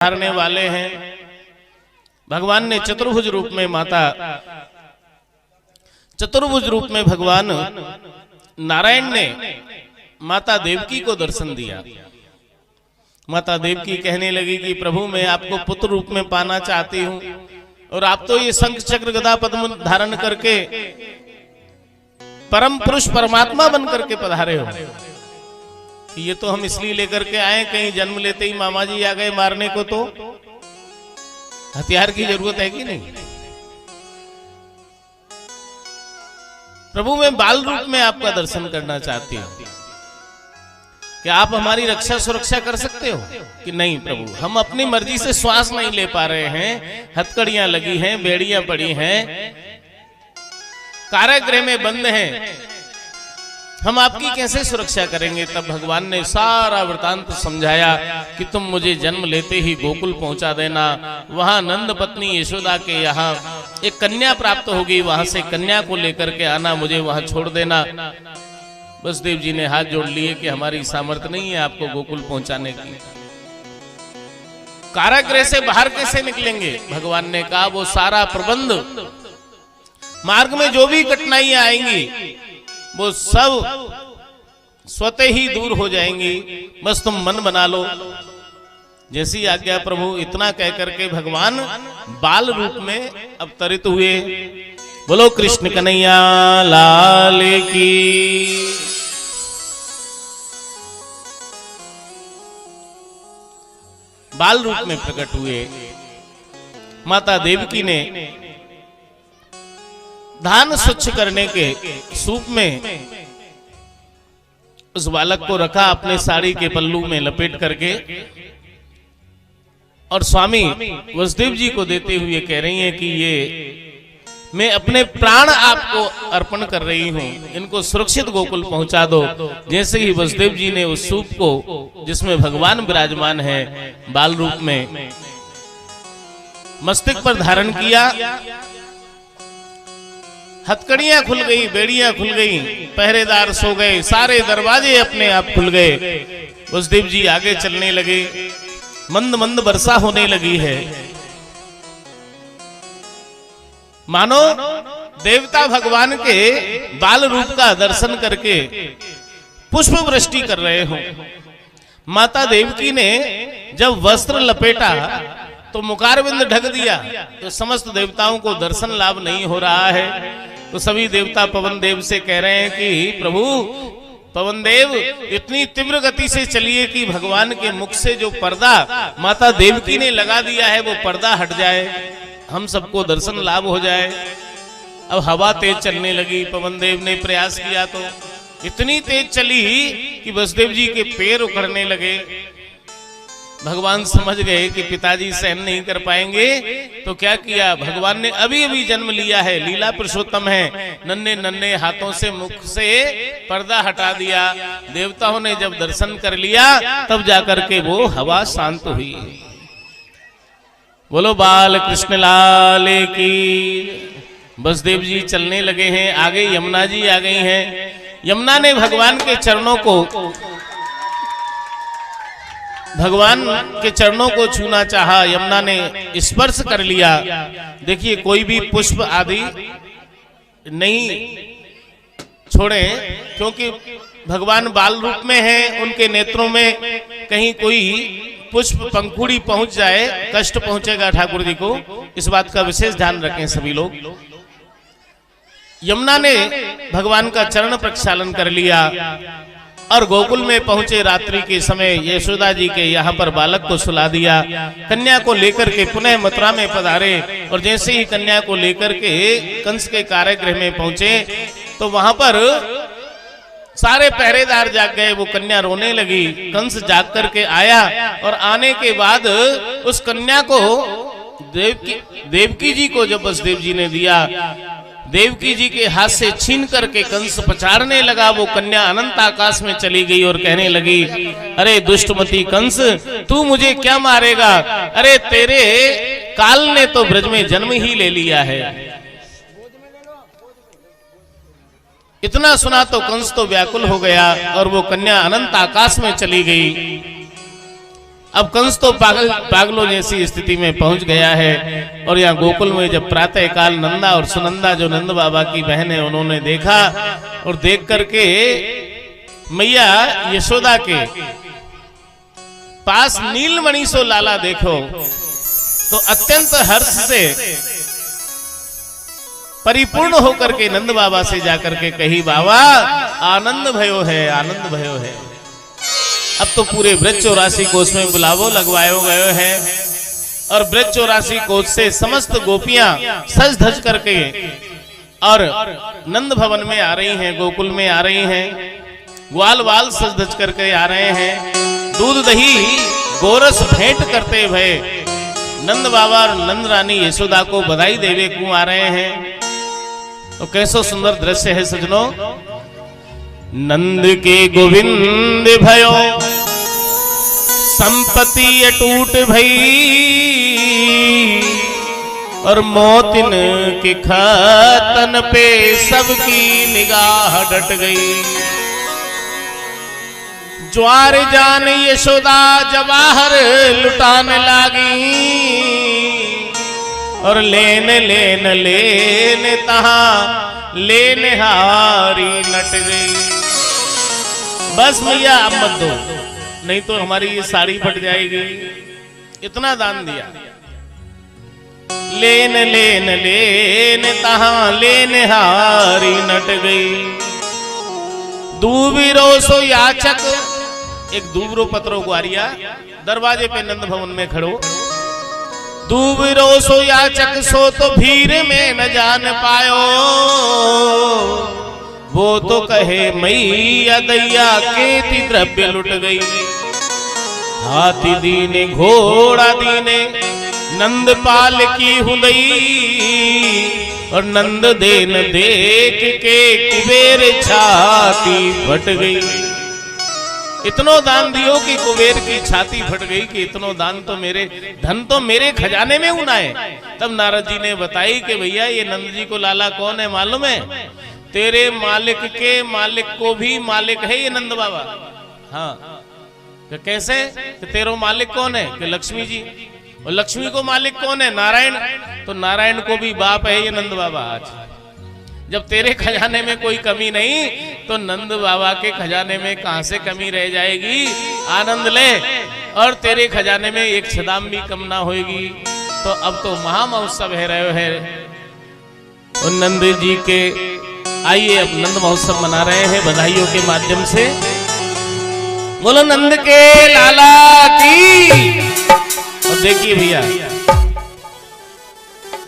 हारने वाले हैं। भगवान ने चतुर्भुज रूप में चतुर्भुज रूप में भगवान नारायण ने माता देवकी को दर्शन दिया। माता देवकी कहने लगी कि प्रभु मैं आपको पुत्र रूप में पाना चाहती हूँ, और आप तो ये शंख चक्र गदा पद्म धारण करके परम पुरुष परमात्मा बन करके पधारे हो। ये तो हम इसलिए लेकर के आए, कहीं जन्म लेते ही मामा जी आ गए मारने को, तो हथियार की जरूरत है कि नहीं। प्रभु मैं बाल रूप में आपका दर्शन करना चाहती हूँ, क्या आप हमारी रक्षा सुरक्षा कर सकते हो कि नहीं। प्रभु हम अपनी मर्जी से श्वास नहीं ले पा रहे हैं, हथकड़ियां लगी हैं, बेड़ियां पड़ी हैं, कारागृह में बंद हैं, हम आपकी कैसे सुरक्षा करेंगे। तब भगवान ने सारा वृतांत समझाया कि तुम मुझे जन्म लेते ही गोकुल पहुंचा देना, वहां नंद पत्नी यशोदा के यहाँ एक कन्या प्राप्त होगी, वहां से कन्या को लेकर के आना, मुझे वहां छोड़ देना। वसुदेव जी ने हाथ जोड़ लिए कि हमारी सामर्थ्य नहीं है आपको गोकुल पहुंचाने की। कारागृह से बाहर कैसे निकलेंगे। भगवान ने कहा वो सारा प्रबंध, मार्ग में जो भी कठिनाइयां आएंगी वो सब स्वतः ही दूर हो जाएंगी, बस तुम मन बना लो। जैसी आज्ञा प्रभु। इतना कह करके भगवान बाल रूप में अवतरित हुए। बोलो कृष्ण कन्हैया लाल की। बाल रूप में प्रकट हुए। माता देवकी ने धान स्वच्छ करने के सूप में उस बालक को रखा, अपने साड़ी के पल्लू में लपेट करके, और स्वामी वसुदेव जी को देते हुए कह रही हैं कि ये मैं अपने प्राण आपको अर्पण कर रही हूं, इनको सुरक्षित गोकुल पहुंचा दो। जैसे ही वसुदेव जी ने उस सूप को, जिसमें भगवान विराजमान है बाल रूप में, मस्तक पर धारण किया, हथकड़ियां खुल गई, बेड़ियां खुल गई, पहरेदार सो गए, सारे दरवाजे अपने आप खुल गए। वसुदेव जी आगे चलने लगे, मंद मंद वर्षा होने लगी है, मानो देवता भगवान के बाल रूप का दर्शन करके पुष्प वृष्टि कर रहे हो। माता देवकी ने जब वस्त्र लपेटा तो मुखारविंद ढक दिया, तो समस्त देवताओं को दर्शन लाभ नहीं हो रहा है। तो सभी देवता पवन देव से कह रहे हैं कि प्रभु पवन देव इतनी तीव्र गति से चलिए कि भगवान के मुख से जो पर्दा माता देवकी ने लगा दिया है वो पर्दा हट जाए, हम सबको दर्शन लाभ हो जाए। अब हवा तेज चलने लगी, पवन देव ने प्रयास किया तो इतनी तेज चली कि वसुदेव जी के पैर उखड़ने लगे। भगवान समझ गए कि पिताजी सहन नहीं कर पाएंगे, तो क्या किया, भगवान ने अभी अभी जन्म लिया है, लीला पुरुषोत्तम है, नन्हे नन्हे हाथों से मुख से पर्दा हटा दिया। देवताओं ने जब दर्शन कर लिया तब जाकर के वो हवा शांत हुई। बोलो बाल कृष्ण लाल की। वसुदेव जी चलने लगे हैं, आगे यमुना जी आ गई हैं। यमुना ने भगवान के चरणों को छूना चाहा, यमुना ने स्पर्श कर लिया। देखिए कोई भी पुष्प आदि नहीं छोड़े, क्योंकि भगवान बाल रूप में हैं, उनके नेत्रों में कहीं कोई पुष्प पंखुड़ी पहुंच जाए, कष्ट पहुंचेगा ठाकुर जी को। इस बात का विशेष ध्यान रखें सभी लोग। यमुना ने भगवान का चरण प्रक्षालन कर लिया और गोकुल में पहुंचे। रात्रि के समय यशोदा जी के यहाँ पर बालक को सुला दिया, कन्या को लेकर के पुनः मथुरा में पधारे। और जैसे ही कन्या को लेकर के कंस के कारागृह में पहुंचे तो वहां पर सारे पहरेदार जाग गए, वो कन्या रोने लगी। कंस जाग करके आया और आने के बाद उस कन्या को देवकी जी को जब वसुदेव जी ने दिया, देवकी जी के हाथ से छीन करके कंस पछाड़ने लगा। वो कन्या अनंत आकाश में चली गई और कहने लगी, अरे दुष्टमती कंस, तू मुझे क्या मारेगा, अरे तेरे काल ने तो ब्रज में जन्म ही ले लिया है। इतना सुना तो कंस तो व्याकुल हो गया और वो कन्या अनंत आकाश में चली गई। अब कंस तो पागलों जैसी स्थिति में पहुंच गया है। और यहाँ गोकुल में जब प्रातः काल नंदा और सुनंदा जो नंद बाबा की बहन है उन्होंने देखा, और देख करके मैया यशोदा के पास नीलमणि सो लाला देखो तो अत्यंत हर्ष से परिपूर्ण होकर के नंद बाबा से जाकर के कही, बाबा आनंद भयो है, आनंद भयो है। अब तो पूरे ब्रज 84 कोष में बुलावो लगवायो गयो है, और ब्रज 84 कोष से समस्त गोपियां सज धज करके और नंद भवन में आ रही हैं, गोकुल में आ रही हैं, ग्वाल वाल सज धज करके आ रहे हैं। दूध दही गोरस भेंट करते भय नंद बाबा और नंद रानी यशोदा को बधाई देवे को आ रहे हैं। तो कैसो सुंदर दृश्य है सजनों। नंद के गोविंद भयो संपत्ति अटूट भई, और मोतिन के खातन पे सबकी निगाह डट गई। ज्वार जान यशोदा जवाहर लुटाने लागी, और लेन लेन लेन तहां लेने हारी नट गई। बस भैया अब मत दो, नहीं तो हमारी ये साड़ी फट जाएगी। इतना दान दिया। लेन लेन लेन तहां लेने हारी नट गई। दूबिरो सो याचक, एक दूबरो पत्रो ग्वारिया दरवाजे पे नंद भवन में खड़ो। दूबिरो सो याचक सो तो भीड़ में न जान पायो, वो तो कहे मैया दैया केती द्रव्य लुट गई। हाथी दीने घोड़ा दीने नंद पाल की हुदई, और नंद देन देख के कुबेर छाती फट गई। इतनो दान दियो कि कुबेर की छाती फट गई कि इतनो दान तो मेरे धन तो मेरे खजाने में उनाए। तब नारद जी ने बताई कि भैया ये नंद जी को लाला कौन है मालूम है? तेरे मालिक के मालिक को भी मालिक है ये नंद बाबा। हाँ, तो कैसे? तो तेरो मालिक कौन है? कि लक्ष्मी जी। और लक्ष्मी को मालिक कौन है? नारायण। तो नारायण को भी बाप है ये नंद बाबा। आज जब तेरे खजाने में कोई कमी नहीं तो नंद बाबा के खजाने में कहां से कमी रह जाएगी? आनंद ले, और तेरे खजाने में एक छदाम भी कम ना होगी। तो अब तो महा महोत्सव है रहे है। और नंद जी के आइए अब नंद महोत्सव मना रहे हैं बधाइयों के माध्यम से। बोलो नंद के लाला की। और देखिए भैया,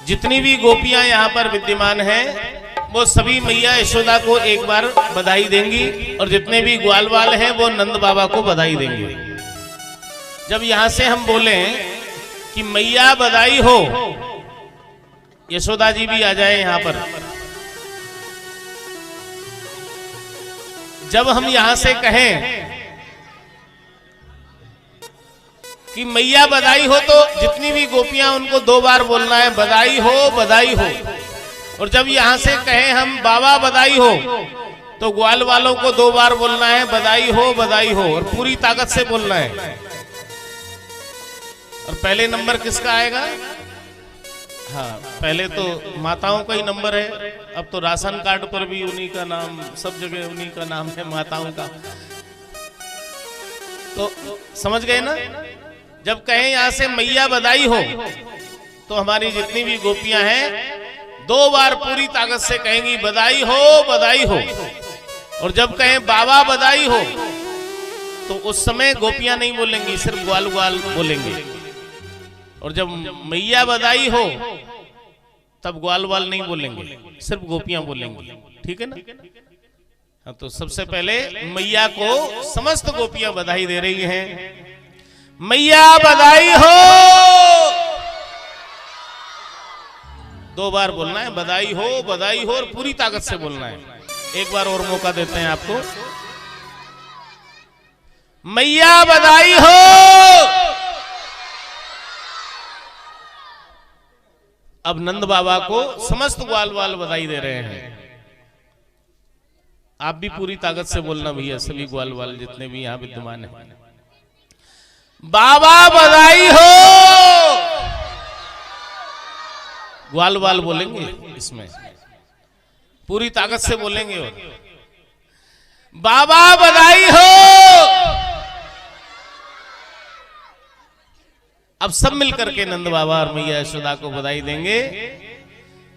जितनी भी गोपियां यहाँ पर विद्यमान हैं वो सभी मैया यशोदा को एक बार बधाई देंगी, और जितने भी ग्वालवाल हैं वो नंद बाबा को बधाई देंगे। जब यहां से हम बोले कि मैया बधाई हो, यशोदा जी भी आ जाए यहां पर। जब हम यहां से कहें कि मैया बधाई हो, तो जितनी भी गोपियां उनको 2 बार बोलना है, बधाई हो, बधाई हो। और जब यहां से कहें हम बाबा बधाई हो, तो ग्वाल वालों को 2 बार बोलना है, बधाई हो, बधाई हो, और पूरी ताकत से बोलना है। और पहले नंबर किसका आएगा? हाँ, पहले तो माताओं का ही नंबर है। अब तो राशन कार्ड पर भी उन्हीं का नाम, सब जगह उन्हीं का नाम है, माताओं का। तो समझ गए ना? जब कहें यहां से मैया बधाई हो, तो हमारी जितनी भी गोपियां हैं 2 बार पूरी ताकत से कहेंगी बधाई हो, बधाई हो। और जब कहें बाबा बधाई हो, तो उस समय गोपियां नहीं बोलेंगी, सिर्फ ग्वाल ग्वाल बोलेंगे। और जब मैया बधाई हो, तब ग्वाल ग्वाल नहीं बोलेंगे, सिर्फ गोपियां बोलेंगी। ठीक है ना? हाँ, तो सबसे पहले मैया को समस्त गोपियां बधाई दे रही हैं। मैया बधाई हो। 2 बार बोलना है, बधाई हो, बधाई हो, और पूरी ताकत से बोलना है। एक बार और मौका देते हैं आपको। मैया बधाई हो। अब नंद बाबा को समस्त ग्वाल वाल बधाई दे रहे हैं। आप भी पूरी ताकत से बोलना भैया, सभी ग्वाल वाल जितने भी यहां विद्यमान हैं। बाबा बधाई हो। ग्वाल वाल बोलेंगे इसमें, पूरी ताकत से बोलेंगे। और बाबा बधाई हो। अब सब मिलकर के नंद बाबा और मैया यशोदा को बधाई देंगे।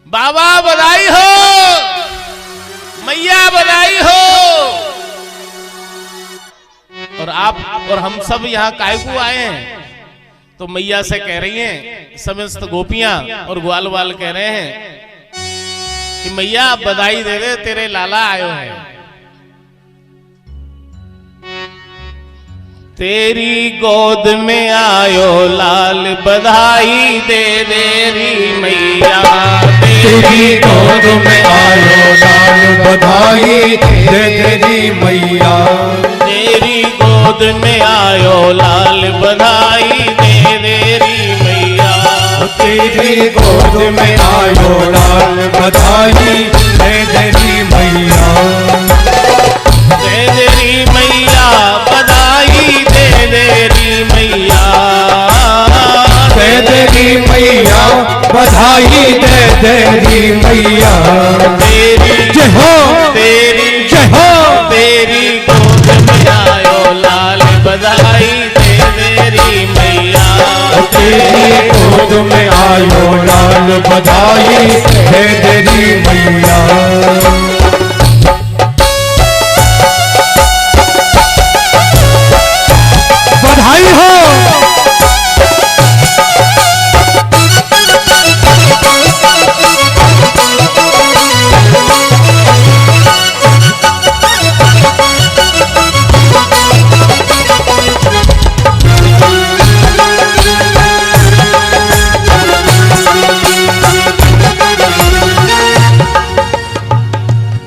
बाबा बधाई हो, मैया बधाई हो। और आप और हम सब यहाँ काय को आए हैं, तो मैया से कह रही हैं, समस्त गोपियां और ग्वाल वाल कह रहे हैं कि मैया बधाई दे दे, तेरे लाला आयो है। तेरी गोद में आयो लाल, बधाई दे दे री मैया। तेरी गोद में आयो लाल, बधाई दे दे री मैया। तेरी गोद में आयो लाल, बधाई दे दे री मैया। तेरी गोद में आयो लाल, बधाई दे दे री मैया। दे दे री मैया, बधाई दे दे री मैया। दे दे री मैया, बधाई दे दे री मैया। तेरी जय हो, तेरी जय हो। तेरी गोद में आयो लाल, बधाई दे दे री मैया। तेरी गोद में आयो लाल, बधाई दे दे री मैया। बधाई हो।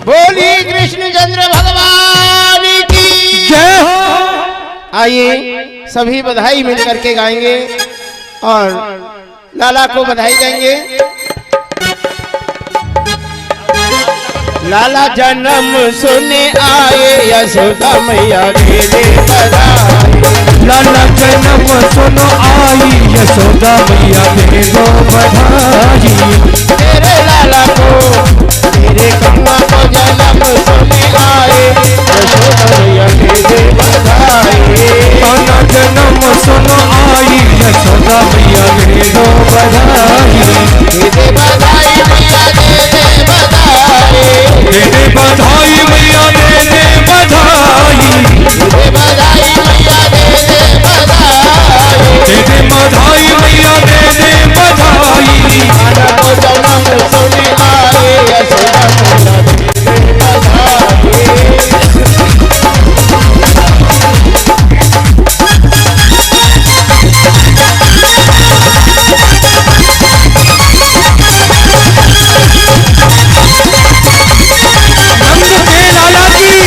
बोली कृष्णचंद्र भगवान की जय हो। आइए सभी बधाई मिल करके गाएंगे और लाला को बधाई देंगे। लाला जन्म सुने आए, यशोदा मैया के दे बधाई। लाला जन्म सुनो आई, यशोदा मैया दे दो बधाई। तेरे लाला को, तेरे कन्या को जन्म सुने आए, यशोदा मैया के दे बधाई। लाला जन्म सुनो आई, यशोदा मैया दे दो बधाई। दे दे बधाई मैया, दे दे बधाई। दे दे बधाई मैया, दे दे बधाई। दे बधाई मैया, दे दे बधाई। दे दे बधाई मैया, दे दे बधाई। लाला को जन्म सुने आए, यशोदा मैया के दे बधाई। नंद के लाला की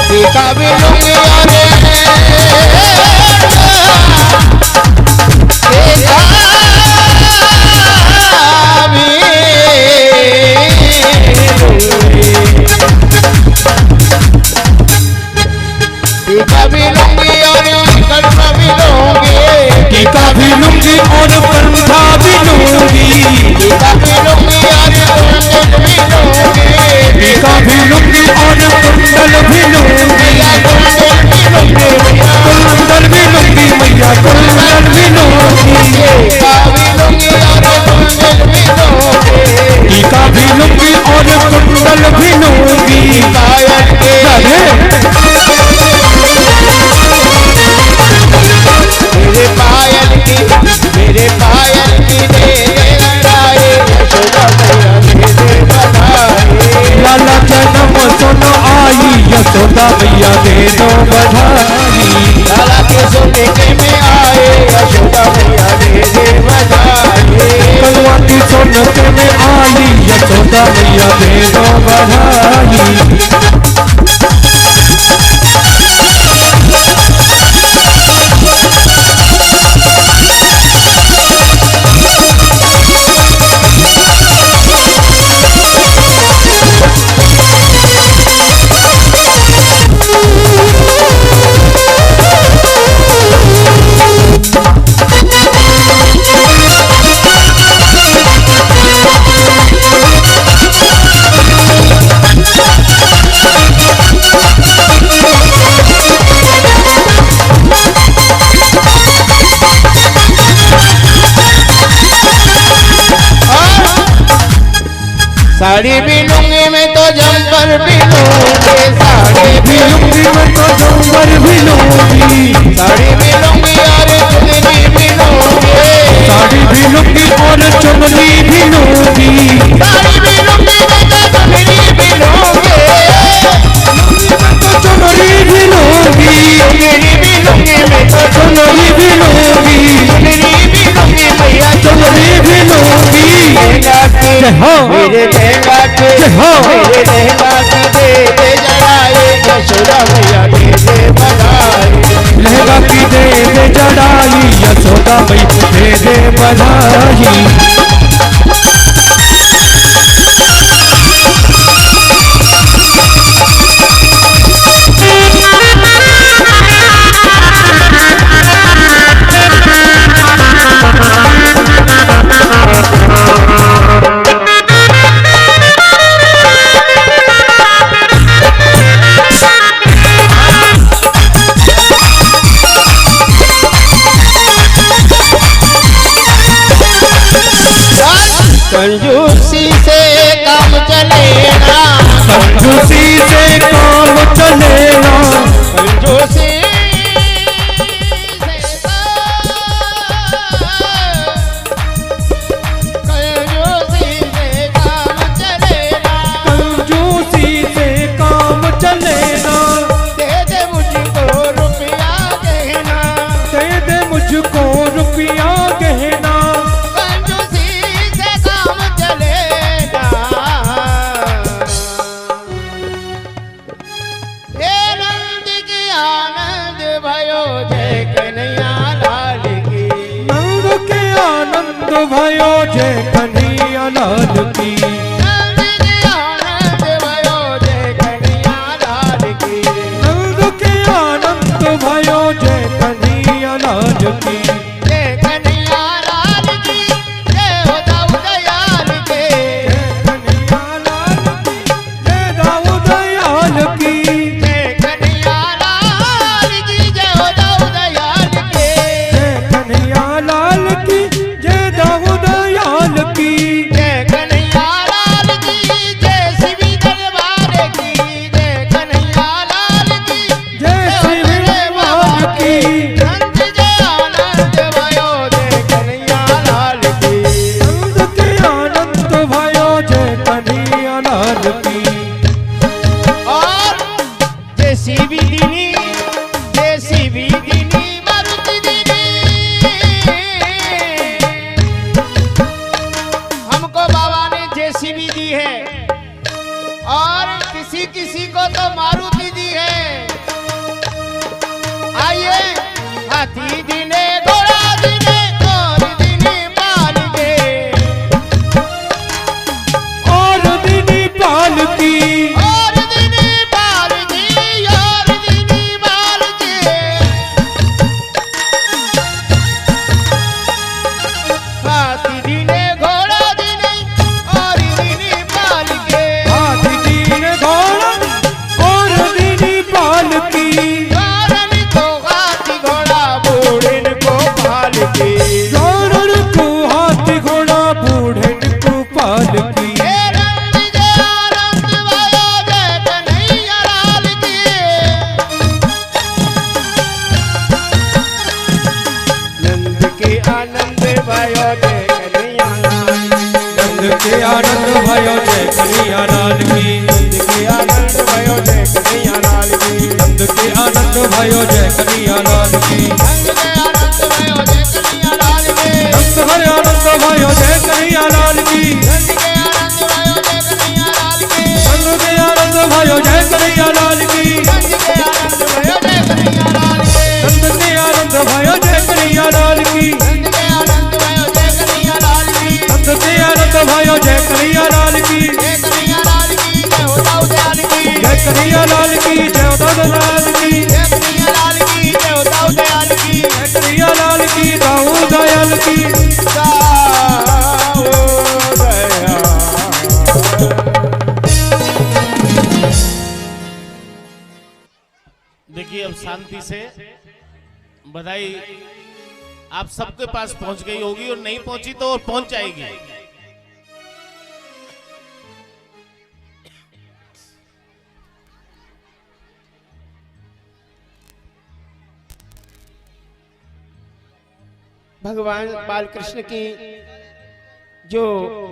टीका भी लूंगी अरे टीका भी लूंगी और कर्म भी लूंगी। टीका भी लूंगी और पंथा भी लूंगी। टीका भी लूंगी और कुंडल भी लूंगी। टीका भी लूंगी और कुंडल भी लूंगी। कुंडल भी लूंगी मैया, कुंडल भी लूंगी। टीका भी लूंगी और कुंडल भी लूंगी। टीका भी लूंगी और कुंडल भी लूंगी। पायल के मेरे पायल की, मेरे पायल की दे दे बधाई। यशोदा मैया दे दे बधाई। लाला जन्म सुनो आई, यशोदा मैया दे दो बधाई। लाला के सोने के में आए, यशोदा मैया दे दे बधाई। कलवा की सुन गोद में आई यशोदा मैया दे दो बधाई। साड़ी भी लूंगी मैं तो जम्पर भी लूंगी, साड़ी भी लूंगी मैं तो जम्पर भी लूंगी, साड़ी भी लूंगी और चुन्नी भी लूंगी, साड़ी भी लूंगी और चुन्नी भी लूंगी, साड़ी भी लूंगी मैं तो चुन्नी भी लूंगी, चुन्नी भी लूंगी, चुन्नी भी लूंगी मैं तो चुन्नी भी लूंगी, चुन्नी भी लूंगी मैया चुन्नी भी लूंगी। जय हो मेरे लहंगा के, मेरे लहंगा की दे जड़ाए यशोदा मैया दे बधाई, लहंगा की दे चढ़ाई यशोदा मैया दे बधाई। कंजूसी से काम चलेगा, कंजूसी से काम चलेगा, कंजूसी से काम चलेगा, कंजूसी से काम चलेगा। दे दे मुझको रुपया गहना, दे दे मुझको रुपया गहना, भयो जय कन्हैया लाल की, नंद के आनंद भयो जय कन्हैया लाल की, नंद के आनंद भयो जय कन्हैया लाल की, जय कन्हैया लाल की, जय हो दाऊद दयाल के, जय कन्हैया लाल की, जय दाऊद दयाल की, जय कन्हैया लाल की, जय हो दाऊद दयाल के, जय कन्हैया लाल की, जय दाऊद दयाल की, जय कन्हैया लाल की, जय शिवी दरबार की, जय कन्हैया लाल की, जय शिव दरबार की, नंद के आनंद भयो जय कन्हैया लाल की, नंद के आनंद भयो जय कन्हैया लाल की। और जैसी भी दीनी मारुति दीनी, हमको बाबा ने जैसी भी दी है और किसी किसी को तो मारुति दी है। आइए हाथी दीने घोड़ा दीने और दीनी पाल के, और दीनी पाल की, और दीनी पाल की, और दीनी पाल के, हाथी दीने घोड़ा दीने और दीनी पाल के, हाथी दीन घोड़ा और दीनी पाल की, कारण को हाथी घोड़ा बूढ़न को पाल के, गौरण को हाथी घोड़ा बूढ़न को पाल की, हे रंग जय आनंद भयो जय कन्हैया लाल की, नंद के आनंद भयो जय कन्हैया लाल, नंद के आनंद भयो जय कन्हैया लाल की, नंद के आनंद भयो जय कन्हैया लाल की, नंद के आनंद भयो जय कन्हैया लाल की, नंद के आनंद भयो जय कन्हैया लाल की, नंद हरे आनंद भयो जय कन्हैया लाल की, कन्हैया लाल की जय दाऊद लाल की जय कन्हैया लाल की जय दाऊद दयाल की जय कन्हैया लाल की दाऊद दयाल की दाऊद दयाल। देखिए अब शांति से बधाई आप सबके पास पहुंच गई होगी और नहीं पहुंची तो और पहुंच जाएगी। भगवान बाल कृष्ण की जो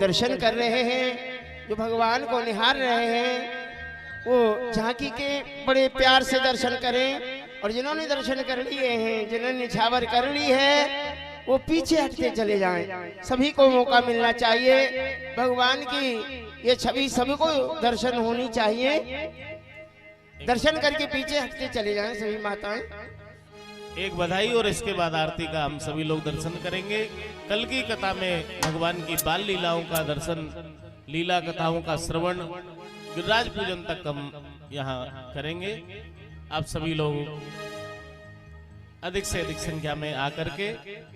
दर्शन कर रहे हैं, जो भगवान को निहार रहे हैं, वो झांकी के बड़े प्यार से दर्शन करें। और जिन्होंने दर्शन कर लिए हैं, जिन्होंने निछावर कर ली है, वो पीछे हटते चले जाएं। सभी को मौका मिलना चाहिए। भगवान की ये छवि सभी को दर्शन होनी चाहिए। दर्शन करके पीछे हटते चले जाएं सभी माताएं। एक बधाई और इसके बाद आरती का हम सभी लोग दर्शन करेंगे। कल की कथा में भगवान की बाल लीलाओं का दर्शन, लीला कथाओं का श्रवण, गिरिराज पूजन तक हम यहाँ करेंगे। आप सभी लोग अधिक से अधिक संख्या में आकर के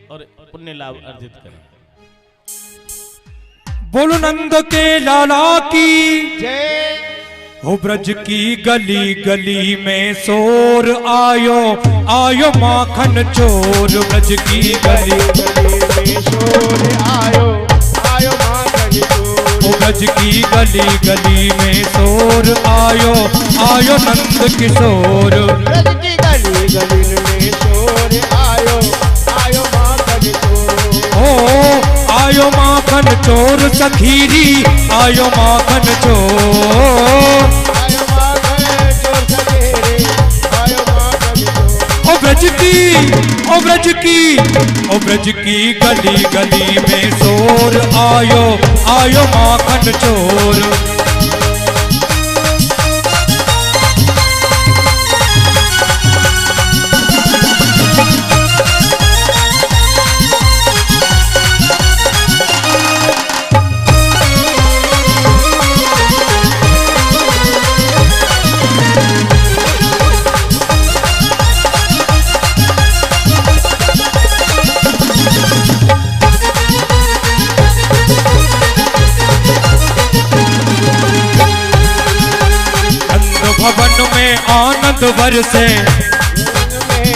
और पुण्य लाभ अर्जित करें। बोलो नंद के लाला की जय। हो ब्रज की गली गली में शोर आयो आयो माखन चोर। ब्रज की गली गली में शोर आयो आयो माखन चोर। हो ब्रज की गली गली में शोर आयो आयो नंद किशोर। ब्रज की गली गली में शोर आयो आयो माखन चोर। हो आयो माखन चोर सखीरी आयो माखन चोर। आयो माखन चोर सवेरे आयो माखन चोर। ओ ब्रज की ओ ब्रज की गली गली में शोर आयो आयो माखन चोर। आनंद बरसे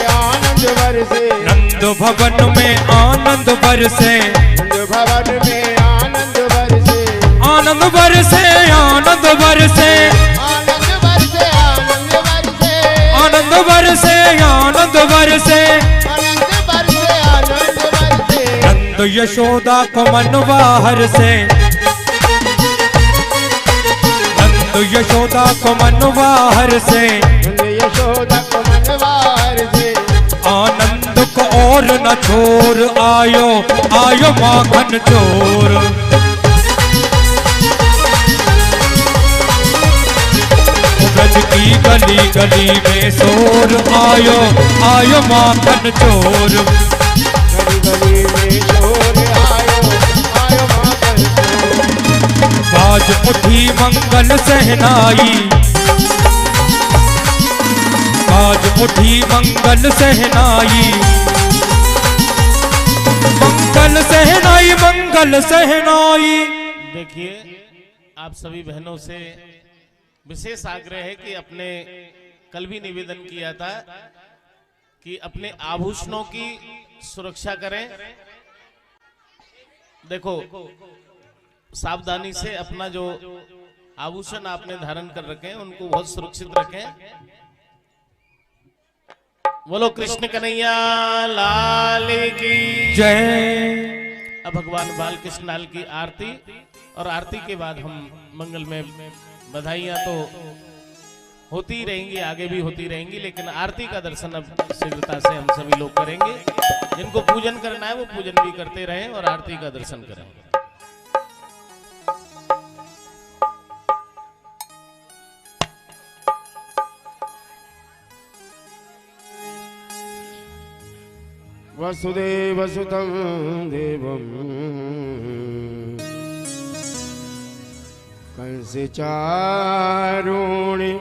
आनंद बरसे। नंद भवन में आनंद बरसे। नंद भवन में आनंद बरसे। आनंद बरसे आनंद बरसे। आनंद बरसे आनंद बरसे। आनंद बरसे आनंद बरसे। आनंद बरसे आनंद बरसे। नंद यशोदा को मनवा हरसे। नंद यशोदा को मनवा हरसे। नंद यशोदा को मनवार से। आनंद को और न छोर आयो आयो माखन चोर। ब्रज की गली गली में शोर आयो आयो माखन चोर। गली गली में शोर आयो आयो माखन चोर। बाज उठी मंगल सहनाई। बाज उठी मंगल सहनाई। मंगल सहनाई मंगल सहनाई। देखिए आप सभी बहनों से विशेष आग्रह है कि अपने कल भी निवेदन किया था कि अपने आभूषणों की सुरक्षा करें। देखो सावधानी से अपना जो आभूषण आपने धारण कर रखे हैं उनको बहुत सुरक्षित रखें। बोलो कृष्ण कन्हैया लाल की जय। अब भगवान बाल कृष्ण लाल की आरती और आरती के बाद हम मंगल में बधाइयां तो होती ही रहेंगी, आगे भी होती रहेंगी, लेकिन आरती का दर्शन अब शीघ्रता से हम सभी लोग करेंगे। जिनको पूजन करना है वो पूजन भी करते रहें और आरती का दर्शन करें। वसुदेव सुतं देवं कंस चारुणि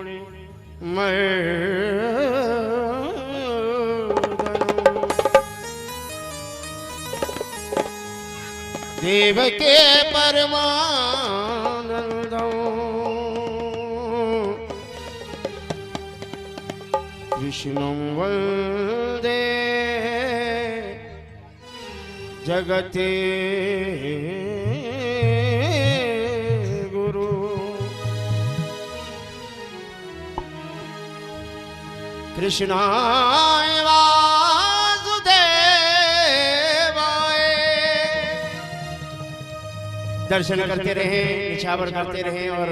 देव के परमानंद कृष्णं वंदे जगते गुरु। कृष्णाय वासुदेवाय। दर्शन करते रहे, निछावर करते रहे और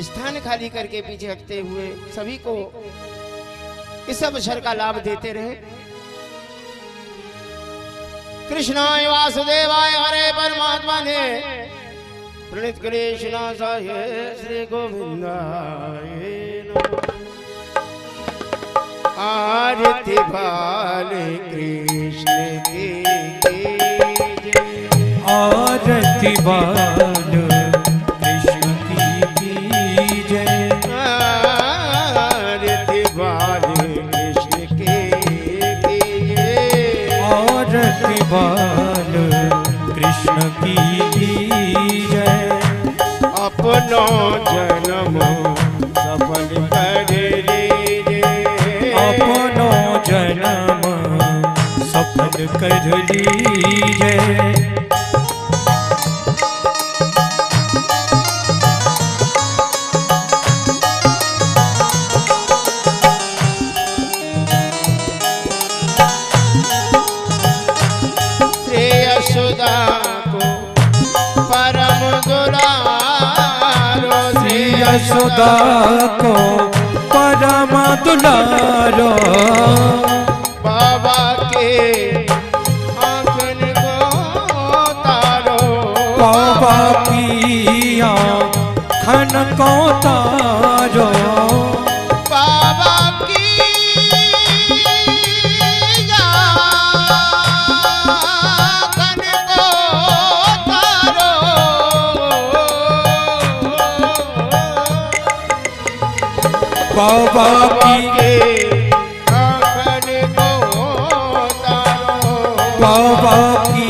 स्थान खाली करके पीछे हटते हुए सभी को इस अवसर का लाभ देते रहे। कृष्णाय वासुदेवाय हरे परमात्मा ने प्रणीत कृष्णाय श्री गोविंदाय नमः। आरती बाले कृष्ण की जय। आरती बाल कृष्ण की जय। आरती बाले कृष्ण की जय। आरती बाल कृष्ण की जय। अपनो जन्म सफल कर लीजिए। अपनो जन्म सफल कर लीजिए। श्री यशोदा को परम दुलारो। श्री यशोदा को परम दुलारो। बाबा के आंगन को तारो। बाबा की आँखन को तारो। बाबा की आंगन को तारो। बाबा की आंगन को तारो। बाबा की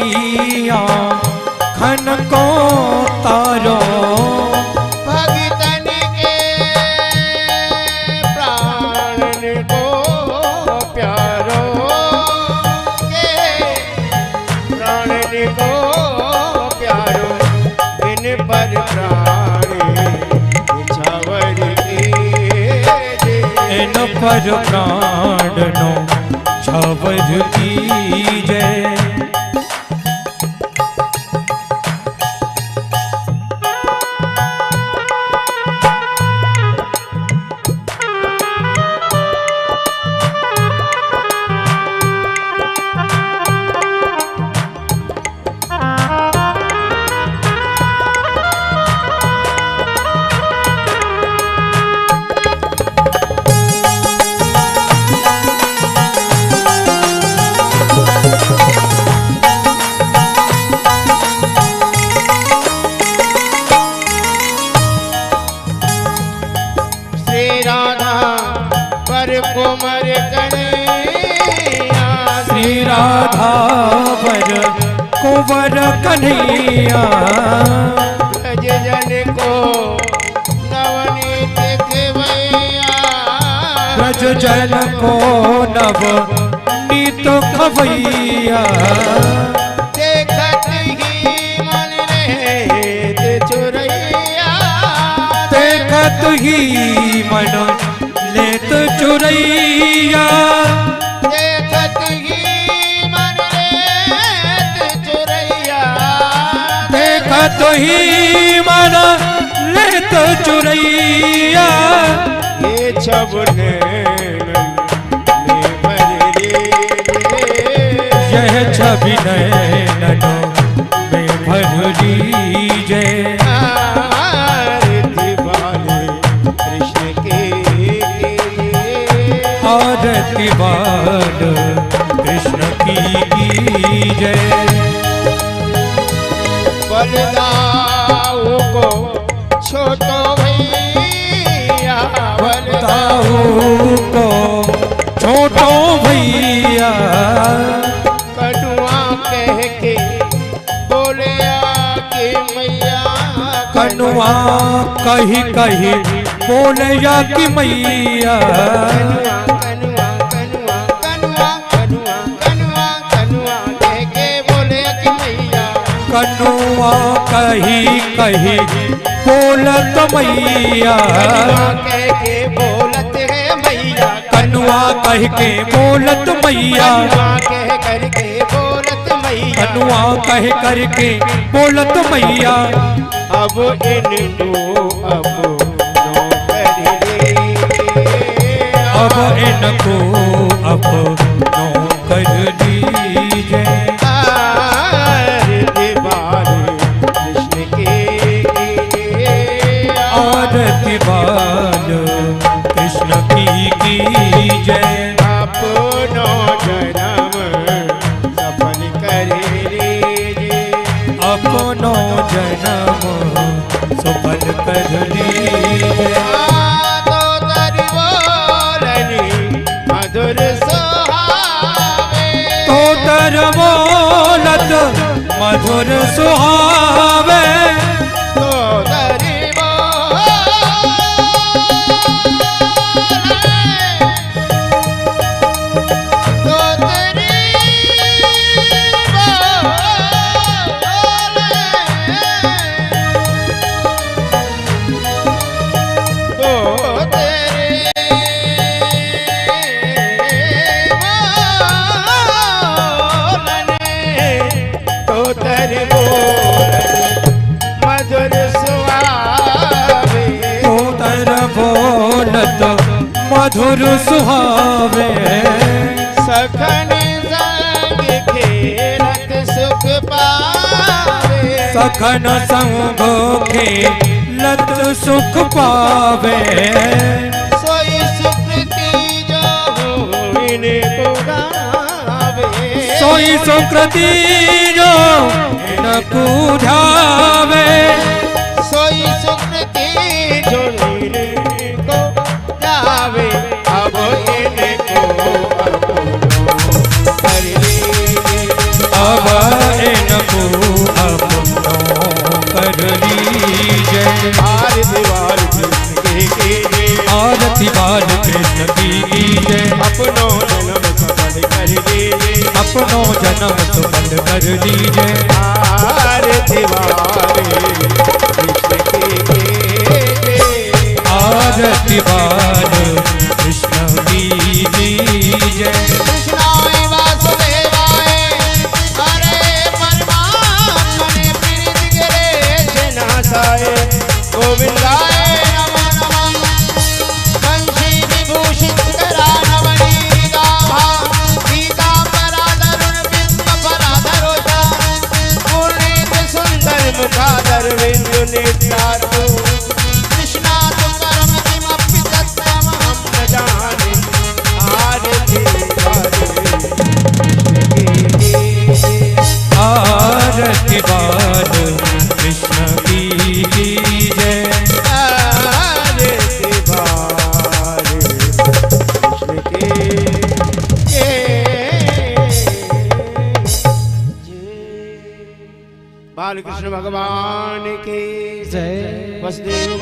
आँखन को तारो। भगतन के प्राण को प्यारो। के प्राण को प्यारो। इन पर प्राण छावर इन पर प्राणनो छावर कीजय। कुमर कन्हैया। श्री राधा वर कुंवर कन्हैया। ब्रज जन को नवनीत खवैया। ब्रज जन को नवनीत खवैया। देखत ही मन रहत चुरैया। देखत ही मन लेत चुरैया। देखत ही मन रहत चुरैया। देखत ही मन लेत चुरैया। ये छब नैनन में भर लीजिए। यह छवि नैननों में भर लीजिए। आरती वाले कृष्ण के आरती बाल कृष्ण की जय। बलदाऊ को छोटो भैया। बलदाऊ को छोटो भैया। कटुआ कह के बोले कही कही बोले या कि मैया कनुआ कनुआ कनुआ कनुआ कनुआ कनुआ कह के बोले कि मैया कनुआ कही कही बोलत मैया कह के बोलत है मैया कनुआ कह के बोलत मैया कह करके बोलत मैया कनुआ कह करके बोलत मैया अब इनको अब नौकर लीजिए अब इनको अब नौकर लीजिए आरती बाल कृष्ण बाल कृष्ण की कीजय अपनो जन्म सफल कर लीजिए अपनो जन्म सफल कर लीजिए तो तरी बोलनी मधुर सुहावे तो तर बोलत मधुर सुहावे तो तरी मधुर सुहावे सखन संग खेलत सुख पावे सखन संग खेलत सुख पावे सोई सुकृति जो इनको गावे सोई सुकृति जो इनको ढावे सोई सुकृति जो इनको गावे अब इनको कर लीजिए अब इनको अपनो कर लीजिए आरती बाल कृष्ण की कीजिए आरती बाल कृष्ण की कीजिए अपनो जन्म सफल कर लीजिए अपनो जन्म सफल कर लीजिए आरती बाल कृष्ण की कीजिए आरती बाल कृष्ण की कीजिए कृष्णाय वासुदेवाय हरे परमात्मने प्रीति गिरे नाथाय गोविंदाय नमो नमः वंशी विभूषित करा नवनीताभा पीतांबराधरुण बिंबफलाधरोचा पूर्णित सुंदर मुखाधर बिंदु नेत्रार्धो कृष्णात् परम किमपि तत्त्वमहं न जाने आरती आरती बाल कृष्ण की कीजिए आरती बाल कृष्ण की बाल कृष्ण भगवान की जय वसुदेव